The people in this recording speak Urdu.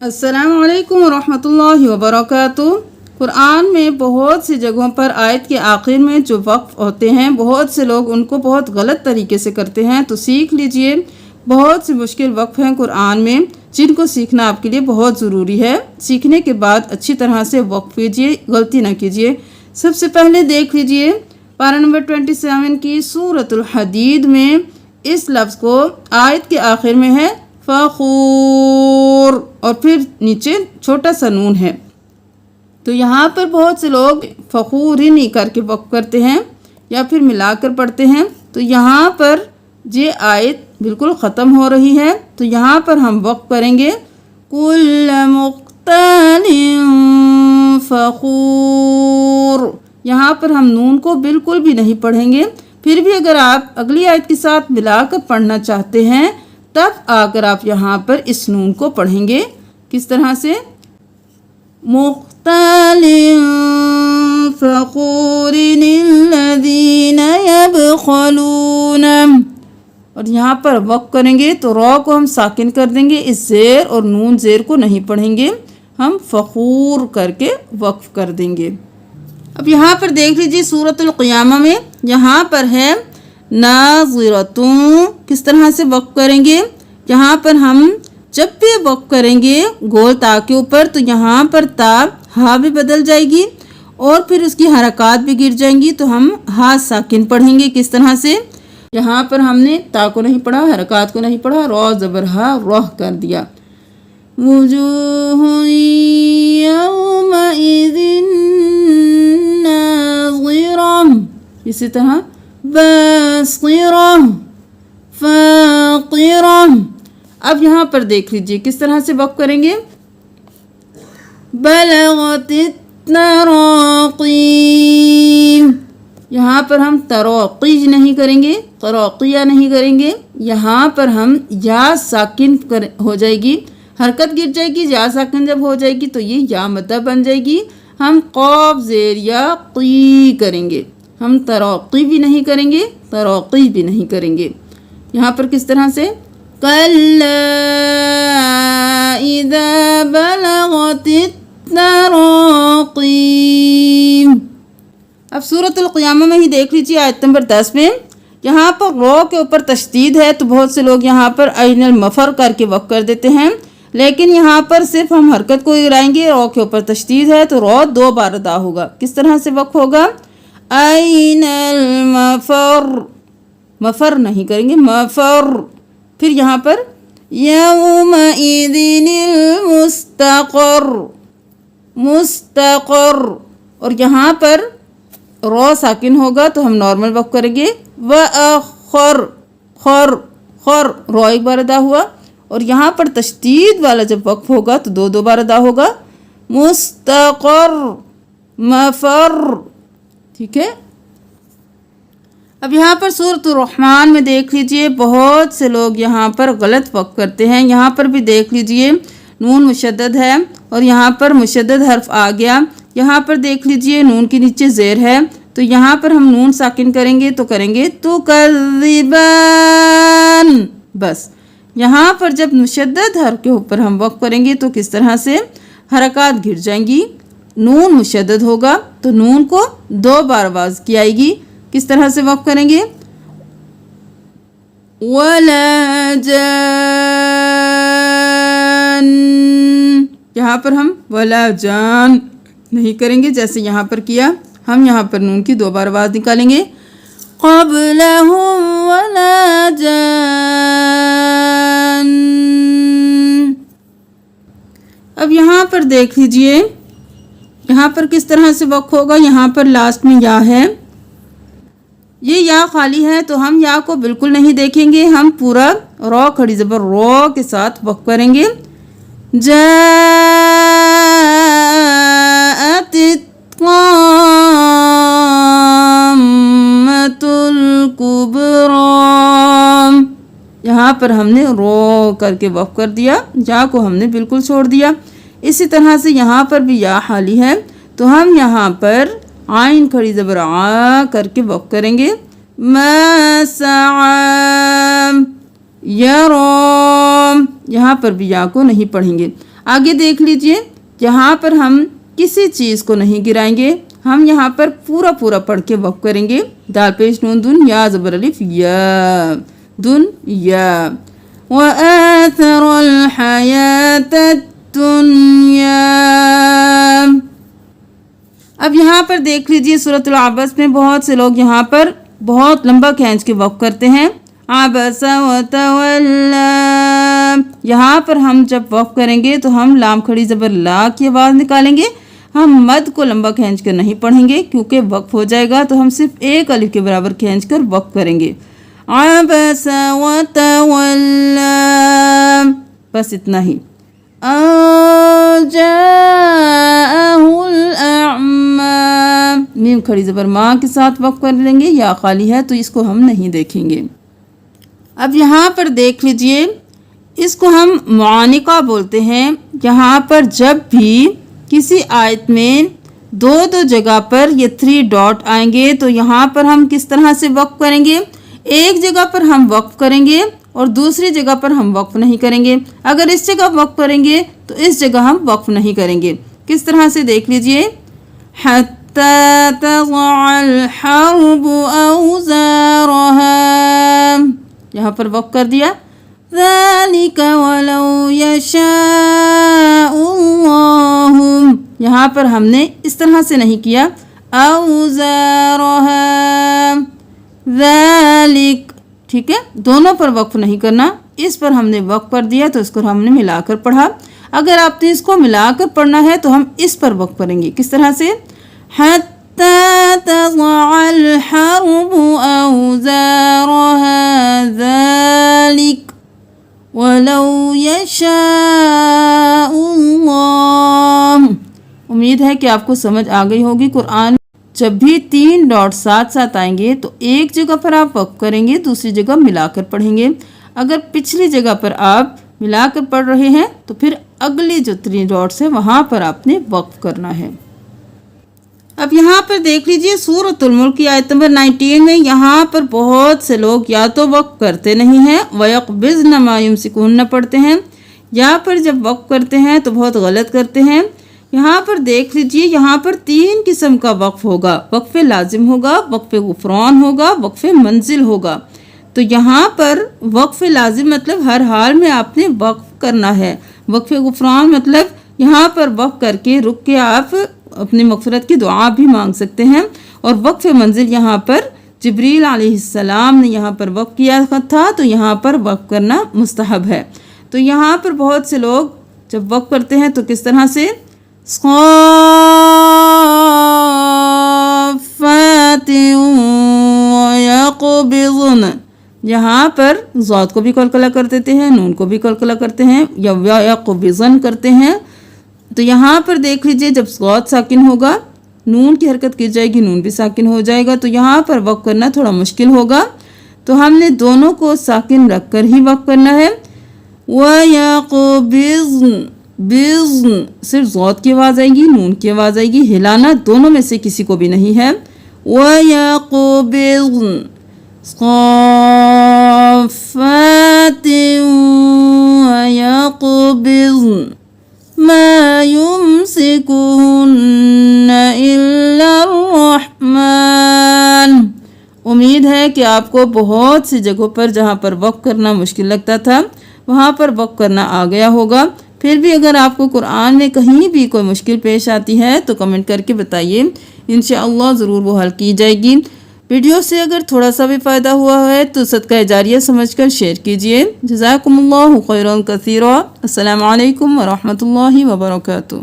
السلام علیکم ورحمۃ اللہ وبرکاتہ۔ قرآن میں بہت سی جگہوں پر آیت کے آخر میں جو وقف ہوتے ہیں، بہت سے لوگ ان کو بہت غلط طریقے سے کرتے ہیں، تو سیکھ لیجئے۔ بہت سے مشکل وقف ہیں قرآن میں جن کو سیکھنا آپ کے لیے بہت ضروری ہے۔ سیکھنے کے بعد اچھی طرح سے وقف کیجئے، غلطی نہ کیجئے۔ سب سے پہلے دیکھ لیجئے پارہ نمبر 27 کی سورۃ الحدید میں اس لفظ کو آیت کے آخر میں ہے فخور، اور پھر نیچے چھوٹا سا نون ہے۔ تو یہاں پر بہت سے لوگ فخور ہی نہیں کر کے وقف کرتے ہیں یا پھر ملا کر پڑھتے ہیں، تو یہاں پر یہ آیت بالکل ختم ہو رہی ہے، تو یہاں پر ہم وقف کریں گے کل مختال فخور۔ یہاں پر ہم نون کو بالکل بھی نہیں پڑھیں گے۔ پھر بھی اگر آپ اگلی آیت کے ساتھ ملا کر پڑھنا چاہتے ہیں تب آ کر آپ یہاں پر اس نون کو پڑھیں گے۔ کس طرح سے؟ مختال فخور الذین یبخلون، اور یہاں پر وقف کریں گے تو را کو ہم ساکن کر دیں گے، اس زیر اور نون زیر کو نہیں پڑھیں گے، ہم فخور کر کے وقف کر دیں گے۔ اب یہاں پر دیکھ لیجیے سورۃ القیامہ میں یہاں پر ہے ناظرتوں، کس طرح سے وقف کریں گے؟ یہاں پر ہم جب بھی وقف کریں گے گول تا کے اوپر تو یہاں پر تا ہا بھی بدل جائے گی اور پھر اس کی حرکات بھی گر جائیں گی، تو ہم ہا ساکن پڑھیں گے۔ کس طرح سے؟ یہاں پر ہم نے تا کو نہیں پڑھا، حرکات کو نہیں پڑھا، را زبر ہا روح کر دیا۔ وجوہ یومئذ ناظرہ، اسی طرح باسرہ فاقرہ۔ اب یہاں پر دیکھ لیجئے کس طرح سے وقف کریں گے؟ بلغت التراقی، یہاں پر ہم تراقی نہیں کریں گے، تراقیہ نہیں کریں گے، یہاں پر ہم یا ساکن ہو جائے گی، حرکت گر جائے گی، یا ساکن جب ہو جائے گی تو یہ یا مدہ بن جائے گی، ہم قاف زیر یا قی کریں گے، ہم تراقی بھی نہیں کریں گے، تراقی بھی نہیں کریں گے۔ یہاں پر کس طرح سے؟ کَلَّا اِذَا بَلَغَتِ التَّرَاقِی۔ اب سورۃ القیامہ میں ہی دیکھ لیجیے آیت نمبر 10 میں یہاں پر رو کے اوپر تشدید ہے، تو بہت سے لوگ یہاں پر عین المفر کر کے وقف کر دیتے ہیں، لیکن یہاں پر صرف ہم حرکت کو گرائیں گے، رو کے اوپر تشدید ہے تو رو 2 بار ادا ہوگا۔ کس طرح سے وقف ہوگا؟ عین المفر، مفر نہیں کریں گے، مفر۔ پھر یہاں پر یومئذ المستقر، مستقر، اور یہاں پر رو ساکن ہوگا تو ہم نارمل وقف کریں گے، وَأَخَّرْ، خر خر، رو 1 بار ادا ہوا، اور یہاں پر تشدید والا جب وقف ہوگا تو 2 بار ادا ہوگا، مستقر مفر۔ ٹھیک ہے۔ اب یہاں پر سورۃ الرحمن میں دیکھ لیجئے بہت سے لوگ یہاں پر غلط وقف کرتے ہیں۔ یہاں پر بھی دیکھ لیجئے نون مشدد ہے اور یہاں پر مشدد حرف آ گیا، یہاں پر دیکھ لیجئے نون کے نیچے زیر ہے، تو یہاں پر ہم نون ساکن کریں گے تو کریں گے تُکَذِّبَانِ، بس۔ یہاں پر جب مشدد حرف کے اوپر ہم وقف کریں گے تو کس طرح سے؟ حرکات گر جائیں گی، نون مشدد ہوگا تو نون کو 2 بار آواز کی آئے گی۔ کس طرح سے وقف کریں گے؟ وَلَا جَانٍ، یہاں پر ہم وَلَا جان نہیں کریں گے جیسے یہاں پر کیا، ہم یہاں پر نون کی 2 بار آواز نکالیں گے، قَبْلَهُمْ وَلَا جَانٍ۔ اب یہاں پر دیکھ لیجئے یہاں پر کس طرح سے وقف ہوگا؟ یہاں پر لاسٹ میں یا ہے، یہ یا خالی ہے تو ہم یا کو بالکل نہیں دیکھیں گے، ہم پورا رو کھڑی زبر رو کے ساتھ وقف کریں گے، جاءت الطامۃ الکبریٰ، یہاں پر ہم نے رو کر کے وقف کر دیا، یا کو ہم نے بالکل چھوڑ دیا۔ اسی طرح سے یہاں پر بھی یا خالی ہے تو ہم یہاں پر عین کھڑی زبر آ کر کے وقف کریں گے، ما سعام یرام، یہاں پر بھی یا کو نہیں پڑھیں گے۔ آگے دیکھ لیجئے، یہاں پر ہم کسی چیز کو نہیں گرائیں گے، ہم یہاں پر پورا پورا پڑھ کے وقف کریں گے. دال پیش نون دن یا زبر الف یا دن یا. وآثر الحیات الدنیا. اب یہاں پر دیکھ لیجئے سورۃ العبس میں بہت سے لوگ یہاں پر بہت لمبا کھینچ کے وقف کرتے ہیں. عبس وتولا. یہاں پر ہم جب وقف کریں گے تو ہم لام کھڑی زبر لا کی آواز نکالیں گے. ہم مد کو لمبا کھینچ کر نہیں پڑھیں گے کیونکہ وقف ہو جائے گا، تو ہم صرف ایک الف کے برابر کھینچ کر وقف کریں گے. عبس وتولا. بس اتنا ہی. جاءه الأعمى. میم کھڑی زبر ماں کے ساتھ وقف کر لیں گے، یا خالی ہے تو اس کو ہم نہیں دیکھیں گے. اب یہاں پر دیکھ لیجئے، اس کو ہم معانقہ بولتے ہیں. یہاں پر جب بھی کسی آیت میں دو جگہ پر یہ 3 ڈاٹ آئیں گے تو یہاں پر ہم کس طرح سے وقف کریں گے؟ ایک جگہ پر ہم وقف کریں گے اور دوسری جگہ پر ہم وقف نہیں کریں گے. اگر اس جگہ وقف کریں گے تو اس جگہ ہم وقف نہیں کریں گے. کس طرح سے دیکھ لیجئے. حَتَّى تَضَعَ الْحَرْبُ أَوْزَارَهَا. یہاں پر وقف کر دیا. ذَلِكَ وَلَوْ يَشَاءُ اللَّهُ. یہاں پر ہم نے اس طرح سے نہیں کیا. أَوْزَارَهَا. ذَلِكَ. ٹھیک ہے، دونوں پر وقف نہیں کرنا. اس پر ہم نے وقف کر دیا تو اس کو ہم نے ملا کر پڑھا. اگر آپ نے اس کو ملا کر پڑھنا ہے تو ہم اس پر وقف کریں گے. کس طرح سے؟ حَتَّى تَضَعَ الْحَرْبُ أَوْزَارَهَا. ذَلِكَ وَلَوْ يَشَاءُ اللَّهُ. امید ہے کہ آپ کو سمجھ آ گئی ہوگی. قرآن جب بھی 3 ڈاٹ ساتھ ساتھ آئیں گے تو ایک جگہ پر آپ وقف کریں گے، دوسری جگہ ملا کر پڑھیں گے. اگر پچھلی جگہ پر آپ ملا کر پڑھ رہے ہیں تو پھر اگلی جو 3 ڈاٹس ہیں وہاں پر آپ نے وقف کرنا ہے. اب یہاں پر دیکھ لیجئے سورۃ الملک کی آیت نمبر 19 میں یہاں پر بہت سے لوگ یا تو وقف کرتے نہیں ہیں وَيَقْبِضْنَ مَا يُمْسِكُونَ پڑھتے ہیں، یا پر جب وقف کرتے ہیں تو بہت غلط کرتے ہیں. یہاں پر دیکھ لیجئے، یہاں پر 3 قسم کا وقف ہوگا. وقف لازم ہوگا، وقف غفران ہوگا، وقف منزل ہوگا. تو یہاں پر وقف لازم مطلب ہر حال میں آپ نے وقف کرنا ہے. وقف غفران مطلب یہاں پر وقف کر کے رک کے آپ اپنی مغفرت کی دعا بھی مانگ سکتے ہیں. اور وقف منزل یہاں پر جبریل علیہ السلام نے یہاں پر وقف کیا تھا تو یہاں پر وقف کرنا مستحب ہے. تو یہاں پر بہت سے لوگ جب وقف کرتے ہیں تو کس طرح سے؟ صَافَّاتٍ وَيَقْبِضْنَ. یہاں پر ضاد کو بھی قلقلہ کر دیتے ہیں، نون کو بھی قلقلہ کرتے ہیں، یا یقبضن کرتے ہیں. تو یہاں پر دیکھ لیجئے جب ضاد ساکن ہوگا نون کی حرکت کی جائے گی، نون بھی ساکن ہو جائے گا. تو یہاں پر وقف کرنا تھوڑا مشکل ہوگا، تو ہم نے دونوں کو ساکن رکھ کر ہی وقف کرنا ہے. وَيَقْبِضْنَ. بِضْن صرف ضاد کی آواز آئے گی، نون کی آواز آئے گی. ہلانا دونوں میں سے کسی کو بھی نہیں ہے. وَيَقْبِضْنَ. صَافَّاتٍ وَيَقْبِضْنَ مَا يُمْسِكُهُنَّ إِلَّا الرَّحْمَنُ. امید ہے کہ آپ کو بہت سی جگہوں پر جہاں پر وقف کرنا مشکل لگتا تھا وہاں پر وقف کرنا آ گیا ہوگا. پھر بھی اگر آپ کو قرآن میں کہیں بھی کوئی مشکل پیش آتی ہے تو کمنٹ کر کے بتائیے، انشاءاللہ ضرور وہ حل کی جائے گی. ویڈیو سے اگر تھوڑا سا بھی فائدہ ہوا ہے تو صدقہ جاریہ سمجھ کر شیئر کیجیے. جزاکم اللہ خیرا کثیرا. السلام علیکم ورحمۃ اللہ وبرکاتہ.